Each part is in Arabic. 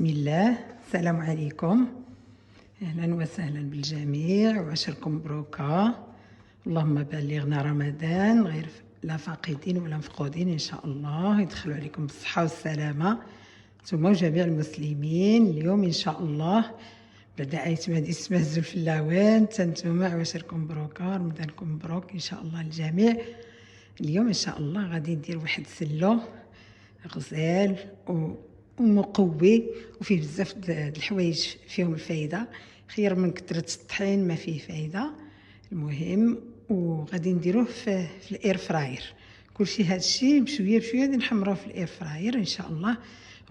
بسم الله. السلام عليكم، اهلا وسهلا بالجميع وعشركم مبروكه. اللهم بلغنا رمضان غير لا فاقدين ولا مفقودين ان شاء الله، يدخلوا عليكم بالصحه والسلامه ثم جميع المسلمين. اليوم ان شاء الله بعد آية ما دي اسمها الزلف اللوان تنتوما وعشركم مبروكه، رمضانكم مبروك ان شاء الله الجميع. اليوم ان شاء الله غادي ندير واحد سلو غزال ومقوي وفيه بزاف د الحوايج فيهم الفايده، خير من كثره الطحين ما فيه فايده. المهم وغادي نديروه في الاير فراير. كلشي هذا الشيء بشويه بشويه غادي نحمروه في الاير فراير ان شاء الله،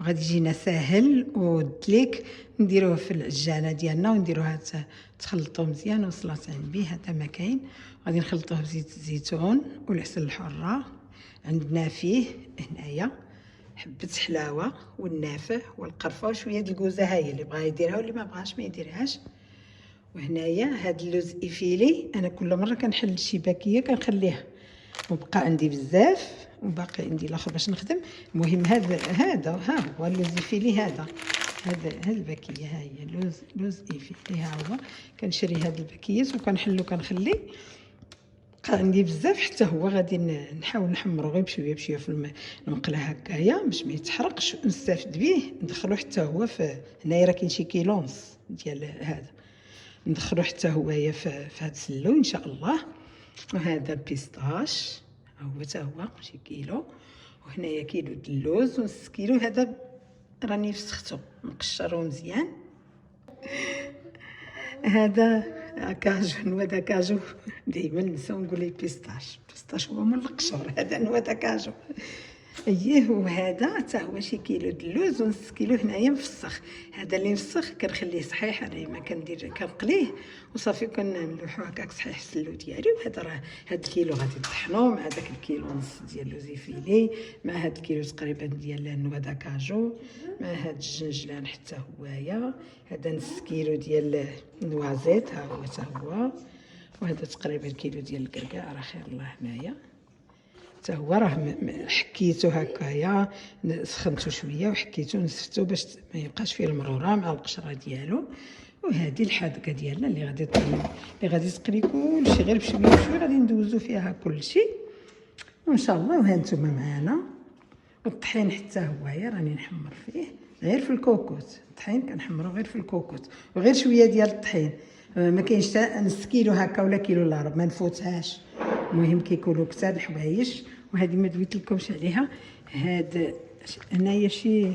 وغادي يجينا ساهل ودليك. نديروه في العجانه ديالنا ونديروها تخلطوه مزيان وصلات عن به، هذا ما كاين. غادي نخلطوه بزيت الزيتون والعسل الحره. عندنا فيه هنايا حبه حلاوه والنافع والقرفه وشويه د الكوزه، هاي اللي بغا يديرها واللي ما بغاش ما يديرهاش. وهنايا هاد اللوز افيلي، انا كل مره كنحل شي باكيه كنخليها وبقى عندي بزاف وباقي عندي الاخر باش نخدم. المهم هذا ها هو اللوز افيلي، هذا الباكيه، ها هي لوز افيلي، ها هو. كنشري هاد الباكيات وكنحلو كنخلي، بقى عندي بزاف. حتى هو غادي نحاول نحمرو غير بشويه بشويه في المقله هكايا باش ما يتحرقش ونستافد به. ندخلو حتى هو في هنايا راه كاين شي كيلو ونص ديال هذا، ندخلو حتى هويا في هذا السلو ان شاء الله. وهذا بيستاش هو حتى هو شي كيلو، وهنايا كيلو د اللوز ونص كيلو. هذا راني فسختو مقشرو مزيان. هذا كاجو، نوا دا كاجو، ديما نساو نقول لي بيستاش هو من القشور، هذا نوا دا كاجو اييه. وهذا حتى هو شي كيلو د اللوز ونص كيلو هنايا مفسخ. هذا اللي مفسخ كنخليه صحيح، انا ما كندير كنقليه وصافي كنلوحو هكاك صحيح السلو ديالي. وهذا راه هذا الكيلو غادي نطحنو مع داك الكيلو ونص ديال اللوز فيلي، مع هذا الكيلو تقريبا ديال النوا دا كاجو، مع هذا الجنجلان حتى هوايا. هذا نص كيلو ديال النوازيت ها هو حتى هو. وهذا تقريبا كيلو ديال الكركاع، راه خير الله هنايا حتى هو. راه حكيتو هكايا، سخنتو شويه وحكيتو نسفتو باش ما يبقاش فيه المروره مع القشره ديالو. وهذه الحادقه ديالنا اللي غادي تقلي كلشي غير بشويه بشويه، غادي ندوزو فيها كلشي وان شاء الله. وها نتوما معانا. والطحين حتى هويا راني نحمر فيه غير في الكوكوت. الطحين كنحمرو غير في الكوكوت وغير شويه ديال الطحين، ما كاينش نص كيلو هكا ولا كيلو الا ربع، ما نفوتهاش. المهم كيكونوا كتار الحوايج. وهذه ما دويت لكمش عليها، هاد هنايا شي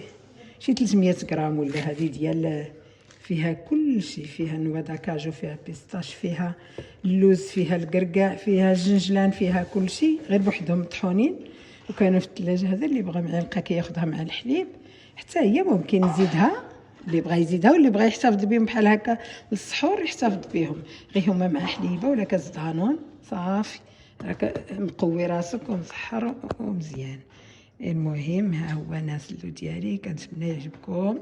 300 غرام ولا هذه ديال، فيها كل شيء، فيها نوا دا كاجو، فيها بيستاش، فيها اللوز، فيها الكركاع، فيها الجنجلان، فيها كل شيء غير بوحدهم مطحونين وكانوا في الثلاجه. هذا اللي بغى معلقه كياخذها مع الحليب، حتى هي ممكن نزيدها، اللي بغى يزيدها واللي بغى يحتفظ بهم بحال هكا للسحور يحتفظ بهم، غير هما مع حليبه ولا كاس دانون صافي، راك مقوي راسك ومسحر ومزيان. المهم ها هو ناسلو ديالي، كنتمنى يعجبكم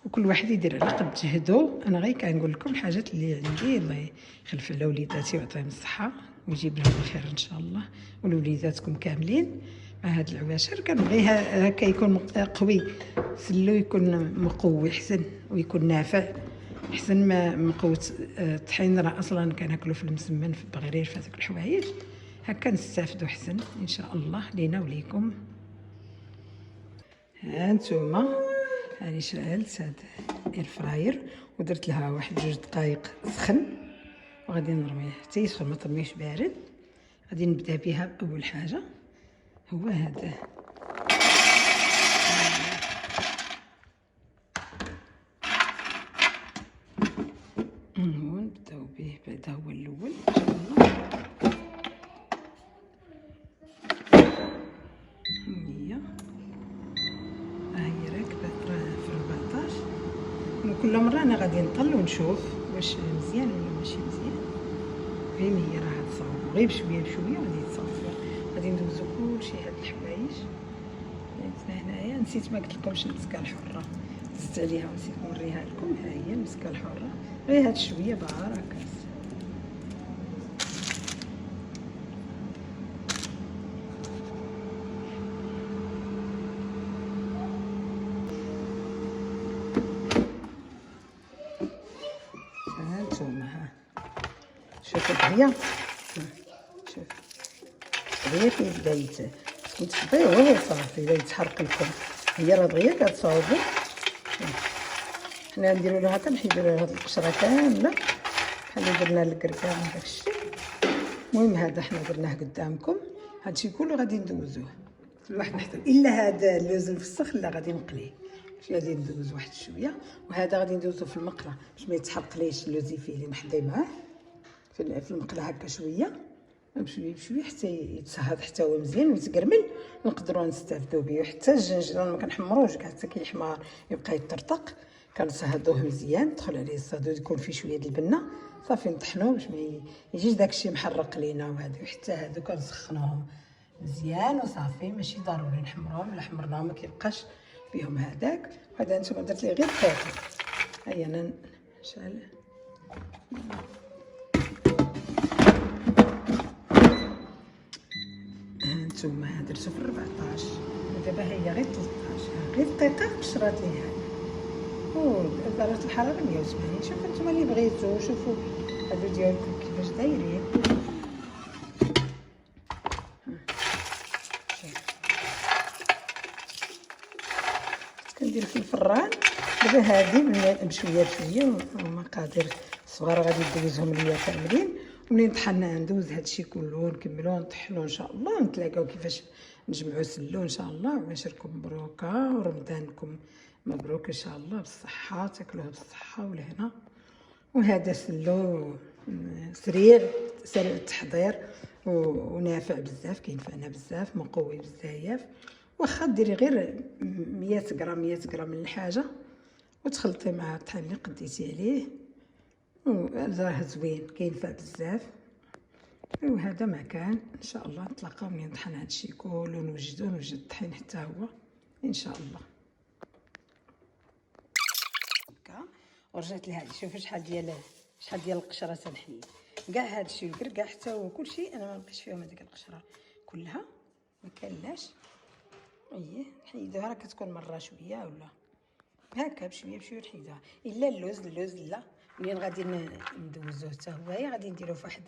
وكل واحد يدير على قد جهدو. انا غير كنقول لكم الحاجات اللي عندي، الله يخلف على وليداتي ويعطيهم الصحه ويجيب لهم الخير ان شاء الله ولوليداتكم كاملين. مع هاد العواشر كنبغي هكا يكون قوي، سلو يكون مقوي حسن ويكون نافع احسن ما مقوت. الطحين راه اصلا كناكلو في المسمن في البغرير في هذوك الحوايج، هكا نستافدوا حسن ان شاء الله لينا وليكم. ها نتوما راني شعلت هاد الفراير ودرت لها واحد 2 دقائق سخن، وغادي نرميه حتى يسخن، ما ترميهش بارد. غادي نبدا بها باول حاجه هو هذا، نبداو به بعدا هو الاول ان شاء الله. هي راكبه راه في 14. وكل مره انا غادي نطل ونشوف واش مزيان ولا ماشي مزيان. المهم هي راه تصاوب غير بشويه بشويه غادي تصاوب. غادي ندوزو كلشي هاد الحوايج. هنايا نسيت ما قلت لكمش المسكه الحره، دزت عليها ونسيت نوريها لكم. ها هي المسكه الحره، غير هاد شويه بركه. شوفوا دغيا، شوف دغيا كيبدا تفضيوه وصافي بدا يتحرق لكم. هي راه دغيا كتصاوبوا. حنا نديرو لها هكا، نحيدو لها هاد القشره كامله بحال اللي درنا للكركان وداكشي. المهم هذا حنا درناه قدامكم، هادشي كله غادي ندوزوه الواحد نحتاج. الا هذا اللوز المفسخ لا غادي نقليه، غادي ندوز واحد شويه، وهذا غادي ندوزو في المقله باش ما يتحرقليش اللوز يفيلي نحضي معاه في المقله هكا شويه بشويه بشويه حتى يتسهض حتى هو مزيان ويتقرمل، نقدروا نستافدوا به. حتى الجنجلان ما كنحمروش كاع حتى كيحمر يبقى يطرطق، كنصهدوه مزيان، ندخل عليه الصهدو يكون فيه شويه د البنه صافي، نطحنوه باش ما يجيش داكشي محرق لينا. وهادو حتى هادو كنسخنوهم مزيان وصافي، ماشي ضروري نحمروهم، الا حمرناهم ما كيبقاش فيهم هذاك. هذا نتوما درت ليه غير دقيقه. هيا انا نشعل. هانتوما درتو في 14 ودابا هي غير 13، غير دقيقه قشرات ليها ودرجه الحراره 180. شوفوا نتوما اللي بغيتو، شوفوا هادو ديالكم كيفاش دايرين. كندير في الفران دابا هادي بشويه بشويه، ومقادير صغار غادي ندوزهم ليا كاملين، ومنين طحنا ندوز هادشي كله نكملو نطحنو ان شاء الله، ونتلاقاو كيفاش نجمعو سلو ان شاء الله. وعشركم مبروكه ورمضانكم مبروك ان شاء الله، بالصحه تاكلوه بالصحه والهنا. وهذا سلو سريع التحضير ونافع بزاف، كينفعنا بزاف، مقوي بزاف. واخا ديري غير 100 غرام من الحاجه وتخلطي مع الطحين اللي قديتي عليه، راه زوين كينفع بزاف. وهذا ما كان ان شاء الله نتلاقاو ملي نطحن هادشي كله ونوجد الطحين حتى هو ان شاء الله. ورجعت لهادي، شوفوا شحال ديال القشره تنحيد، كاع هادشي كاع حتى هو كلشي انا ما بقيتش فيهم هذيك القشره كلها، ما كالاش. نحيدوها، راه كتكون مره شويه ولا هكا بشويه بشويه نحيدوها. الا اللوز لا، منين غادي ندوزوه حتى هو غادي نديروه في واحد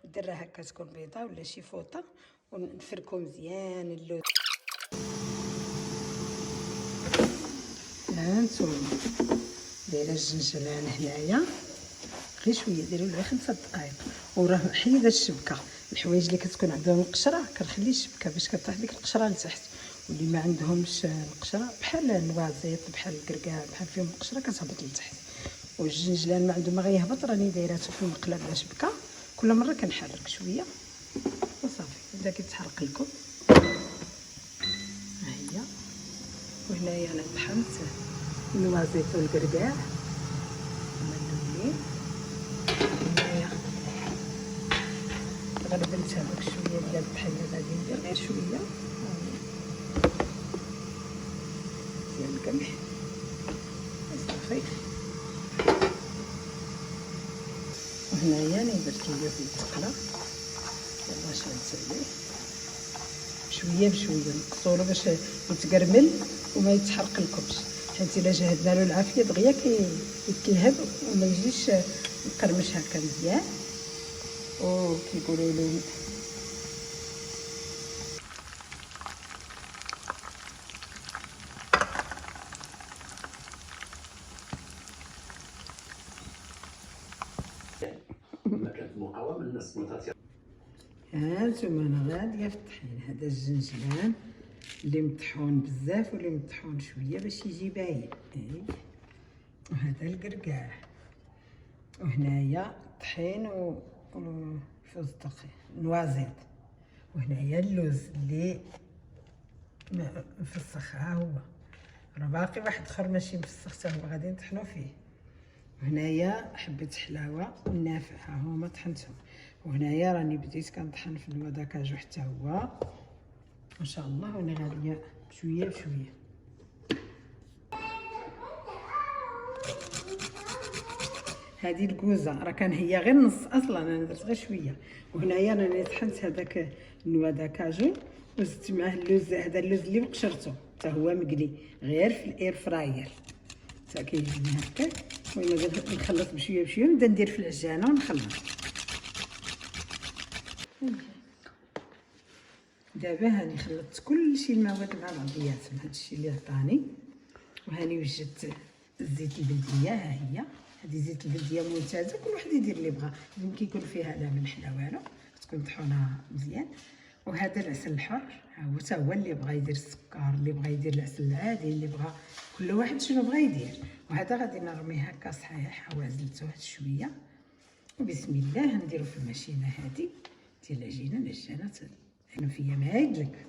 الدره هكا تكون بيضه ولا شي فوطه ونفركو مزيان اللوز. هانتوما دايره الجنجلان هنايا غير شويه، ديروا له 5 دقائق. وراه حيد الشبكه، الحوايج اللي كتكون عندهم القشره كنخلي الشبكه باش كطيح ديك القشره لتحت، واللي ما عندهمش القشره بحال النوازيط بحال الكركاع بحال فيهم القشره كتهبط لتحت. والجنجلان ما عنده ما غيهبط، راني دايراته في المقله بلا شبكه، كل مره كنحرك شويه وصافي بدا كيتحرق لكم. ها هي. وهنايا انا طحنت النوازيط والكركاع غلبت هذاك شويه ديال الطحين، غادي ندير غير شويه ديال القمح صافي. وهنايا انا درت ليه في التقله، يلاه شعلت عليه شويه بشويه نقصولو باش يتقرمل وما يتحرق لكمش، حيت الا جهدنا له العافيه دغيا كيتلهب وما يجيش مقرمش هكا مزيان. كيقولوا له هانتوما انا غاديه في الطحين. هذا الجنجلان اللي مطحون بزاف واللي مطحون شويه باش يجي باين. وهذا الكركاع، وهنايا الطحين وفستق نوازيط، وهنايا اللوز اللي مفسخ. ها هو راه باقي واحد اخر ماشي مفسخ حتى هو غادي نطحنو فيه. وهنايا حبه حلاوه نافع ها هما طحنتهم. وهنايا راني بديت كنطحن في النوا داكاجو حتى هو ان شاء الله، وانا غاديه بشويه بشويه. هذه الكوزه راه كان هي غير نص اصلا، انا درت غير شويه. وهنايا راني طحنت هذاك النوا داكاجو وزدت معاه اللوز، هذا اللوز اللي بقشرته حتى هو مقلي غير في الاير فراير حتى كيجيني هكا. المهم نخلط بشويه بشويه، نبدا ندير في العجانه ونخلط. دابا هاني خلطت كلشي المواد مع بعضياتهم. هادشي اللي عطاني، وهاني وجدت الزيت البلديه. ها هي هذه زيت البلديه ممتازه، كل واحد يدير اللي بغا. يمكن يكون فيها لا ملح لا والو، تكون مطحونه مزيان. وهذا العسل الحر، ها هو حتى هو اللي بغا يدير السكر، اللي بغا يدير العسل العادي، اللي بغا، كل واحد شنو بغا يدير. وهذا غادي نرميه هكا صحيح، ها عزلته واحد شويه، وبسم الله نديرو في الماشينه هذه ديال العجينه نجانه حنفيه ما عايدلك.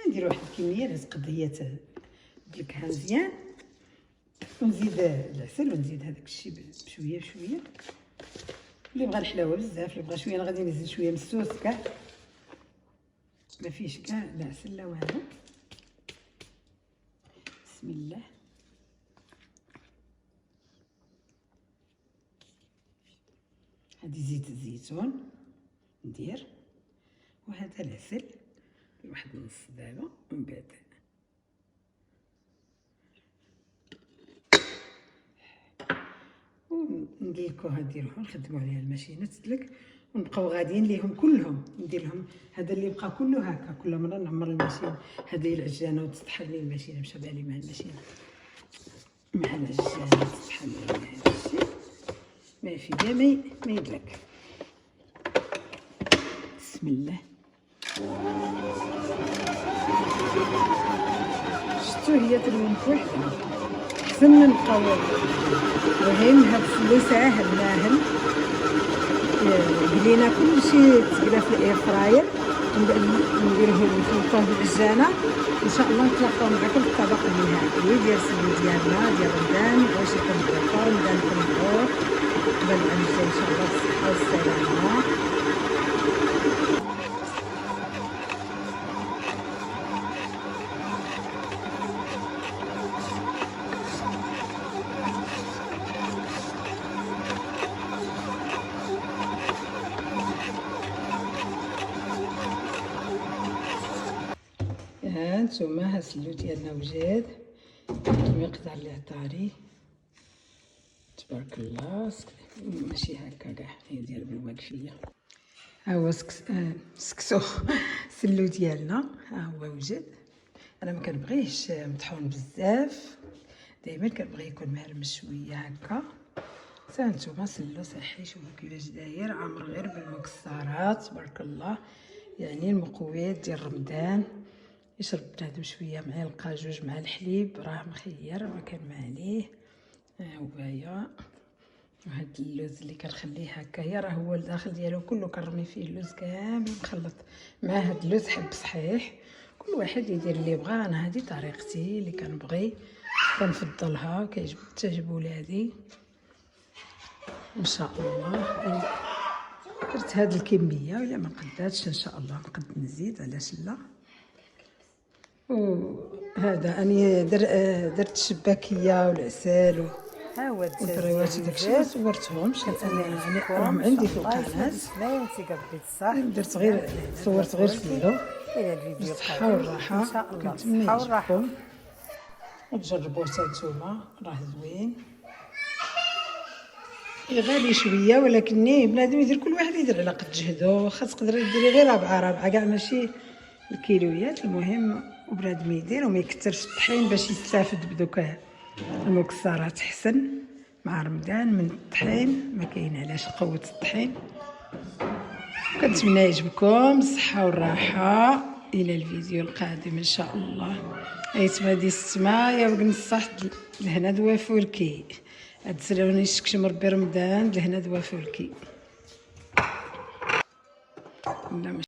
ندير واحد الكميه اللي تقد هي تدلكها مزيان، ونزيد العسل ونزيد هذاك الشيء بشويه بشويه. اللي بغى الحلاوه بزاف، اللي بغى شويه، انا غادي نزيد شويه من السوس كاع، ما فيش كاع لا عسل لا والو. بسم الله. هذه زيت الزيتون ندير، وهذا العسل واحد نص دابا، ومن بعد وندلكوها، نديروها نخدموا عليها الماشينه تدلك، ونبقاو غاديين ليهم كلهم. ندير لهم هذا اللي بقى كله هكا، كل مره نعمر الماشينه. هذه العجانه وتطحن لي الماشينه، مشى بالي مع الماشينه مع العجانه تطحن لي هذا الشيء ما في كاع ما يدلك. بسم الله. شتو هي ترميم وحده احسن من القوام. المهم هاد السلو ساهل ناهل، قلينا كلشي تقلا في الاير فراير، ومن بعد نديروه نخلطوه بالعجانه. ان شاء الله نتلاقاو معكم في الطبق النهائي ديال السلو ديالنا ديال رمضان. واش يكون بخير رمضان يكون مبروك، قبل العام الجاي ان شاء الله بالصحه والسلامه. ها نتوما ها السلو ديالنا وجاد المقدار اللي عطاني تبارك الله. ماشي هكا كاع، هي ديال بالواقفيه. ها هو سكسو السلو ديالنا ها هو وجد. انا ما كنبغيهش مطحون بزاف، دائما كنبغي يكون مهرمش شويه هكا. نتوما سلو صحي، شوفوا كيفاش داير، عامر غير بالمكسرات تبارك الله. يعني المقويات ديال رمضان. يشرب بنادم شويه معلقه جوج مع الحليب راه مخير، ما كان معليه. ها هو هي. وهاد اللوز اللي كنخليه هكايا راه هو الداخل ديالو كله كنرمي فيه اللوز كامل مخلط مع هاد اللوز حب صحيح. كل واحد يدير اللي بغا. انا هذه طريقتي اللي كنبغي كنفضلها، تعجب ولادي ان شاء الله. درت هاد الكميه، ولا ما قداتش ان شاء الله نقد نزيد، علاش لا. وهذا اني درت الشباكيه والعسل ها هو والدريوات داكشي ما صورتهمش، يعني راهم عندي في القناه. درت غير صورت غير فيديو. بالصحه والراحه، كنتمنى يعجبكم وتجربوه حتى نتوما، راه زوين. غالي شويه، ولكن بنادم يدير، كل واحد يدير على قد جهدو. خاص تقدري ديري غير ربعه كاع، ماشي الكيلويات. المهم وبنادم يدير وما يكثرش الطحين باش يستافد بدوك المكسرات. حسن مع رمضان من الطحين، ما كاين علاش قوه الطحين. كنتمنى يعجبكم، الصحه والراحه. الى الفيديو القادم ان شاء الله. ايتما دي السما يا وقن الصح لهنا دوا فولكي. هاد سلاوني شكشم ربي رمضان لهنا دوا فولكي.